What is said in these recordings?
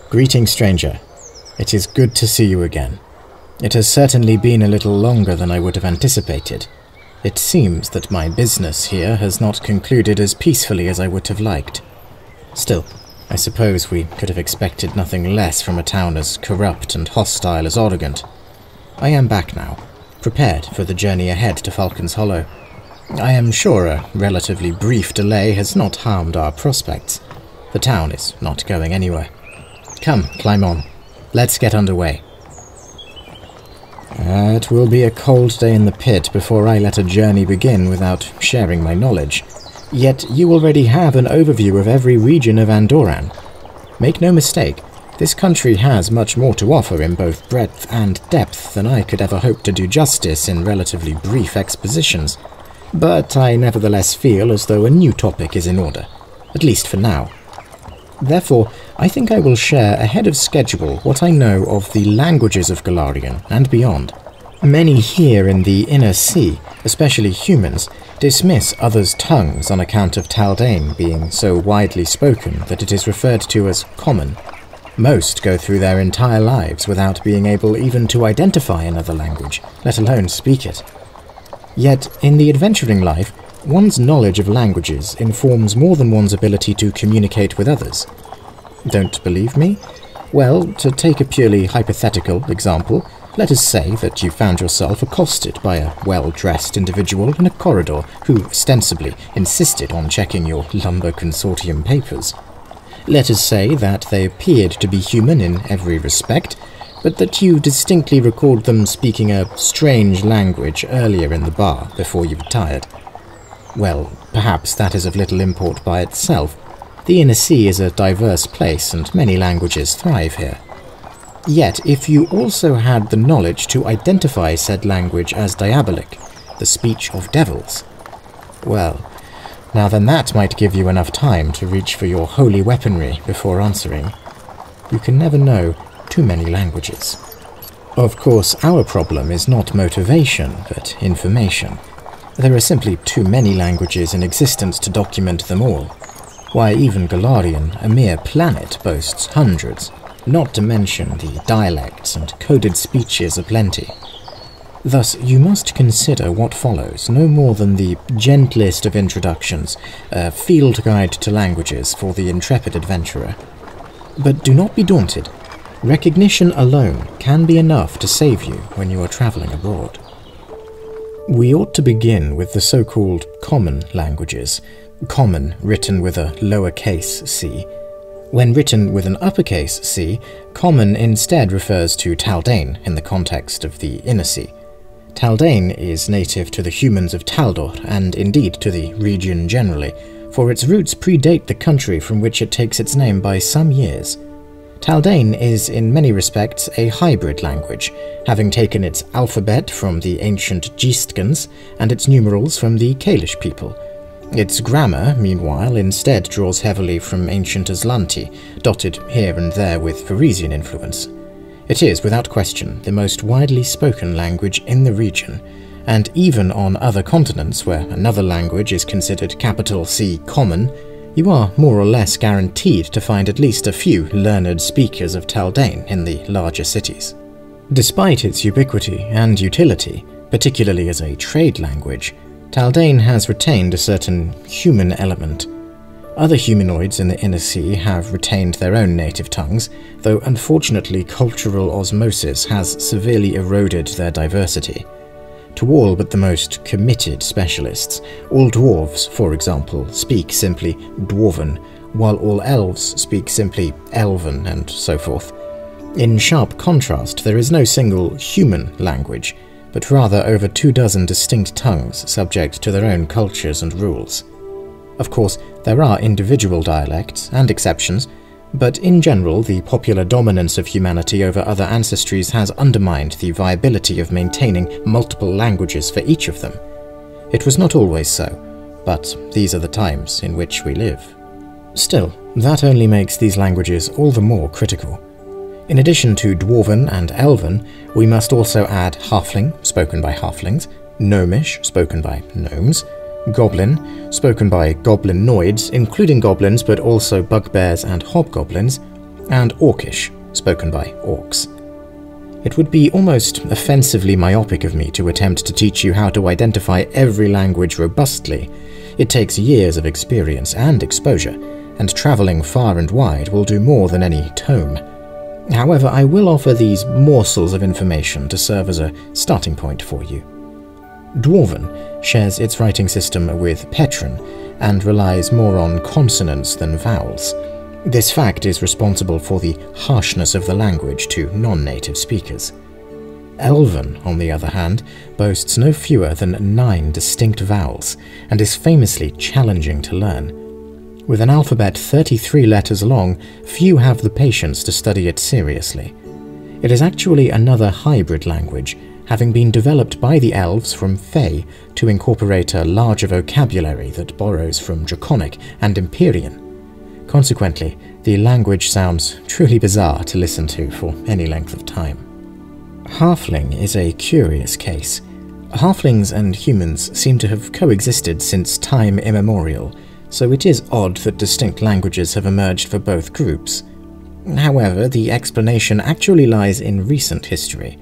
Greeting, stranger. It is good to see you again. It has certainly been a little longer than I would have anticipated. It seems that my business here has not concluded as peacefully as I would have liked. Still, I suppose we could have expected nothing less from a town as corrupt and hostile as Oregent. I am back now, prepared for the journey ahead to Falcon's Hollow. I am sure a relatively brief delay has not harmed our prospects. The town is not going anywhere. Come, climb on. Let's get underway. It will be a cold day in the pit before I let a journey begin without sharing my knowledge. Yet you already have an overview of every region of Andoran. Make no mistake, this country has much more to offer in both breadth and depth than I could ever hope to do justice in relatively brief expositions. But I nevertheless feel as though a new topic is in order, at least for now. Therefore, I think I will share ahead of schedule what I know of the languages of Golarion and beyond. Many here in the Inner Sea, especially humans, dismiss others' tongues on account of Taldane being so widely spoken that it is referred to as common. Most go through their entire lives without being able even to identify another language, let alone speak it. Yet, in the adventuring life, one's knowledge of languages informs more than one's ability to communicate with others. Don't believe me? Well, to take a purely hypothetical example, let us say that you found yourself accosted by a well-dressed individual in a corridor who ostensibly insisted on checking your lumber consortium papers. Let us say that they appeared to be human in every respect, but that you distinctly recalled them speaking a strange language earlier in the bar before you retired. Well, perhaps that is of little import by itself. The Inner Sea is a diverse place and many languages thrive here. Yet, if you also had the knowledge to identify said language as diabolic, the speech of devils, well, now then that might give you enough time to reach for your holy weaponry before answering. You can never know too many languages. Of course, our problem is not motivation, but information. There are simply too many languages in existence to document them all. Why, even Golarion, a mere planet, boasts hundreds, not to mention the dialects and coded speeches aplenty. Thus, you must consider what follows no more than the gentlest of introductions, a field guide to languages for the intrepid adventurer. But do not be daunted. Recognition alone can be enough to save you when you are travelling abroad. We ought to begin with the so-called common languages, common written with a lowercase c. When written with an uppercase c, common instead refers to Taldane in the context of the Inner Sea. Taldane is native to the humans of Taldor, and indeed to the region generally, for its roots predate the country from which it takes its name by some years. Taldane is in many respects a hybrid language, having taken its alphabet from the ancient Gistkans and its numerals from the Kalish people. Its grammar, meanwhile, instead draws heavily from ancient Aslanti, dotted here and there with Varisian influence. It is, without question, the most widely spoken language in the region, and even on other continents where another language is considered capital C common, you are more or less guaranteed to find at least a few learned speakers of Taldane in the larger cities. Despite its ubiquity and utility, particularly as a trade language, Taldane has retained a certain human element. Other humanoids in the Inner Sea have retained their own native tongues, though unfortunately cultural osmosis has severely eroded their diversity. To all but the most committed specialists, all dwarves, for example, speak simply Dwarven, while all elves speak simply Elven, and so forth. In sharp contrast, there is no single human language, but rather over 24 distinct tongues subject to their own cultures and rules. Of course, there are individual dialects and exceptions, but in general the popular dominance of humanity over other ancestries has undermined the viability of maintaining multiple languages for each of them. It was not always so, but these are the times in which we live. Still, that only makes these languages all the more critical. In addition to Dwarven and Elven, we must also add Halfling, spoken by Halflings, Gnomish, spoken by Gnomes, Goblin, spoken by Goblinoids, including goblins but also bugbears and hobgoblins, and Orcish, spoken by orcs. It would be almost offensively myopic of me to attempt to teach you how to identify every language robustly. It takes years of experience and exposure, and travelling far and wide will do more than any tome. However, I will offer these morsels of information to serve as a starting point for you. Dwarven shares its writing system with Petron, and relies more on consonants than vowels. This fact is responsible for the harshness of the language to non-native speakers. Elven, on the other hand, boasts no fewer than 9 distinct vowels, and is famously challenging to learn. With an alphabet 33 letters long, few have the patience to study it seriously. It is actually another hybrid language, having been developed by the elves from Fae to incorporate a larger vocabulary that borrows from Draconic and Empyrean. Consequently, the language sounds truly bizarre to listen to for any length of time. Halfling is a curious case. Halflings and humans seem to have coexisted since time immemorial, so it is odd that distinct languages have emerged for both groups. However, the explanation actually lies in recent history.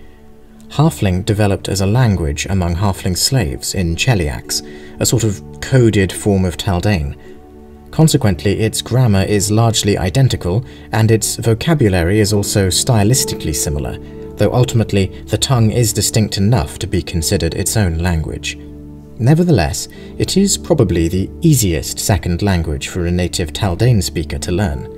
Halfling developed as a language among halfling slaves in Cheliax, a sort of coded form of Taldane. Consequently, its grammar is largely identical, and its vocabulary is also stylistically similar, though ultimately the tongue is distinct enough to be considered its own language. Nevertheless, it is probably the easiest second language for a native Taldane speaker to learn.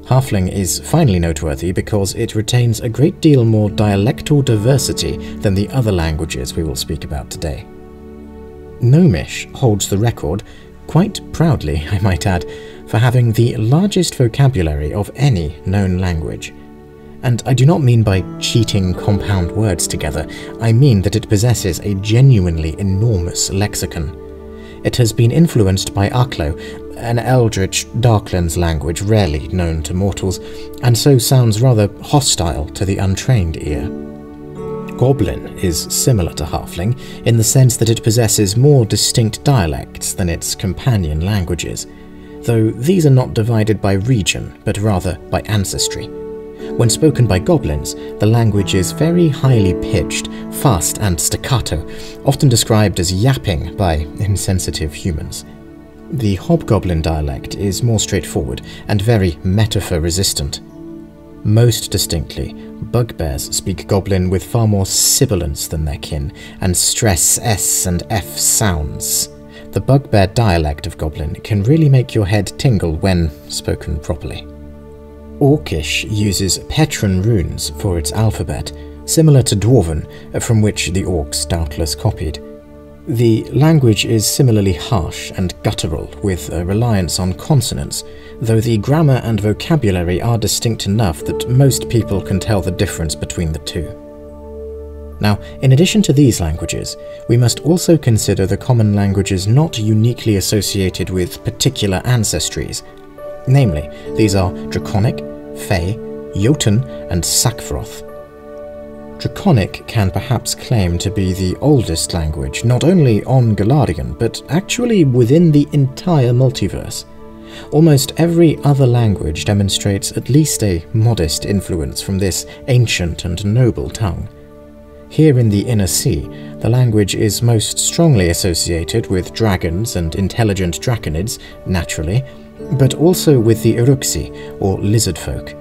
Halfling is finally noteworthy because it retains a great deal more dialectal diversity than the other languages we will speak about today. Gnomish holds the record, quite proudly I might add, for having the largest vocabulary of any known language. And I do not mean by cheating compound words together, I mean that it possesses a genuinely enormous lexicon. It has been influenced by Aklo, an eldritch Darklands language rarely known to mortals, and so sounds rather hostile to the untrained ear. Goblin is similar to Halfling in the sense that it possesses more distinct dialects than its companion languages, though these are not divided by region, but rather by ancestry. When spoken by goblins, the language is very highly pitched, fast and staccato, often described as yapping by insensitive humans. The hobgoblin dialect is more straightforward and very metaphor-resistant. Most distinctly, bugbears speak Goblin with far more sibilance than their kin, and stress S and F sounds. The bugbear dialect of Goblin can really make your head tingle when spoken properly. Orcish uses Petron runes for its alphabet, similar to Dwarven, from which the orcs doubtless copied. The language is similarly harsh and guttural, with a reliance on consonants, though the grammar and vocabulary are distinct enough that most people can tell the difference between the two. Now, in addition to these languages, we must also consider the common languages not uniquely associated with particular ancestries. Namely, these are Draconic, Fae, Jotun, and Sakvroth. Draconic can perhaps claim to be the oldest language, not only on Golarion, but actually within the entire multiverse. Almost every other language demonstrates at least a modest influence from this ancient and noble tongue. Here in the Inner Sea, the language is most strongly associated with dragons and intelligent draconids, naturally, but also with the Uruxi, or lizard folk.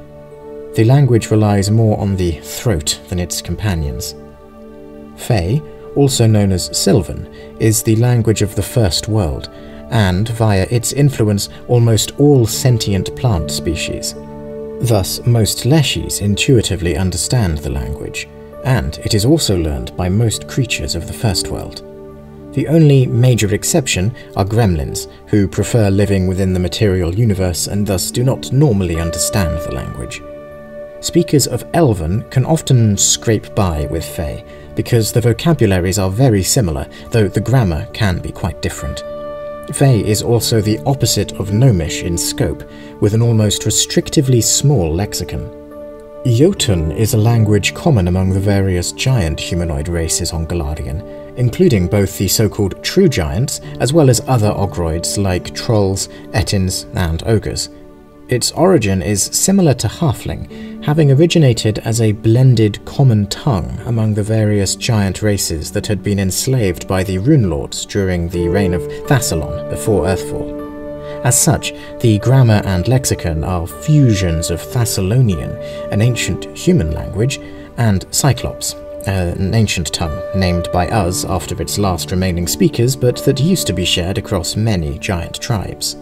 The language relies more on the throat than its companions. Fae, also known as Sylvan, is the language of the First World, and, via its influence, almost all sentient plant species. Thus, most Leshies intuitively understand the language, and it is also learned by most creatures of the First World. The only major exception are gremlins, who prefer living within the material universe and thus do not normally understand the language. Speakers of Elven can often scrape by with Fae, because the vocabularies are very similar, though the grammar can be quite different. Fae is also the opposite of Gnomish in scope, with an almost restrictively small lexicon. Jotun is a language common among the various giant humanoid races on Golarion, including both the so-called true giants, as well as other ogroids like trolls, ettins, and ogres. Its origin is similar to Halfling, having originated as a blended common tongue among the various giant races that had been enslaved by the Rune Lords during the reign of Thassalon before Earthfall. As such, the grammar and lexicon are fusions of Thessalonian, an ancient human language, and Cyclops, an ancient tongue named by us after its last remaining speakers, but that used to be shared across many giant tribes.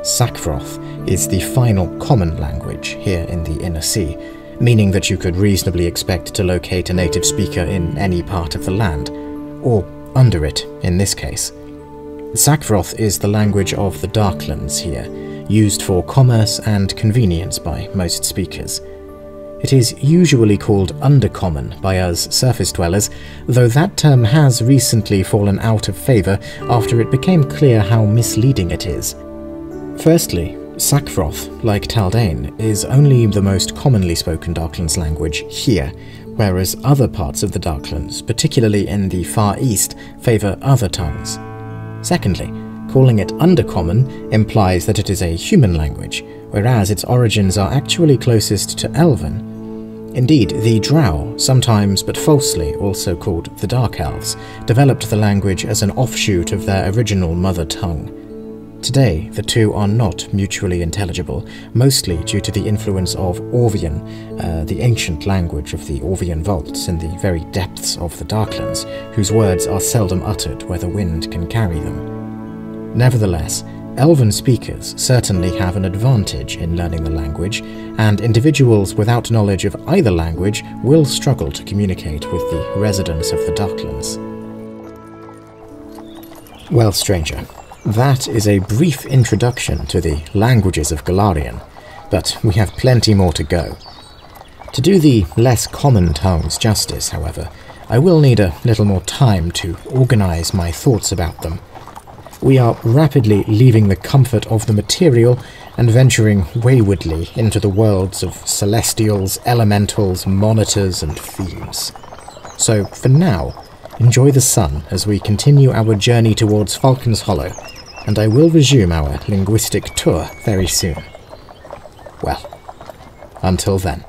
Sakvroth is the final common language here in the Inner Sea, meaning that you could reasonably expect to locate a native speaker in any part of the land, or under it in this case. Sakvroth is the language of the Darklands here, used for commerce and convenience by most speakers. It is usually called Undercommon by us surface dwellers, though that term has recently fallen out of favour after it became clear how misleading it is. Firstly, Sakvroth, like Taldane, is only the most commonly spoken Darklands language here, whereas other parts of the Darklands, particularly in the Far East, favour other tongues. Secondly, calling it Undercommon implies that it is a human language, whereas its origins are actually closest to Elven. Indeed, the Drow, sometimes but falsely also called the Dark Elves, developed the language as an offshoot of their original mother tongue. Today, the two are not mutually intelligible, mostly due to the influence of Orvian, the ancient language of the Orvian vaults in the very depths of the Darklands, whose words are seldom uttered where the wind can carry them. Nevertheless, Elven speakers certainly have an advantage in learning the language, and individuals without knowledge of either language will struggle to communicate with the residents of the Darklands. Well, stranger, that is a brief introduction to the languages of Golarion, but we have plenty more to go. To do the less common tongues justice, however, I will need a little more time to organise my thoughts about them. We are rapidly leaving the comfort of the material and venturing waywardly into the worlds of celestials, elementals, monitors, and fiends. So, for now, enjoy the sun as we continue our journey towards Falcon's Hollow, and I will resume our linguistic tour very soon. Well, until then.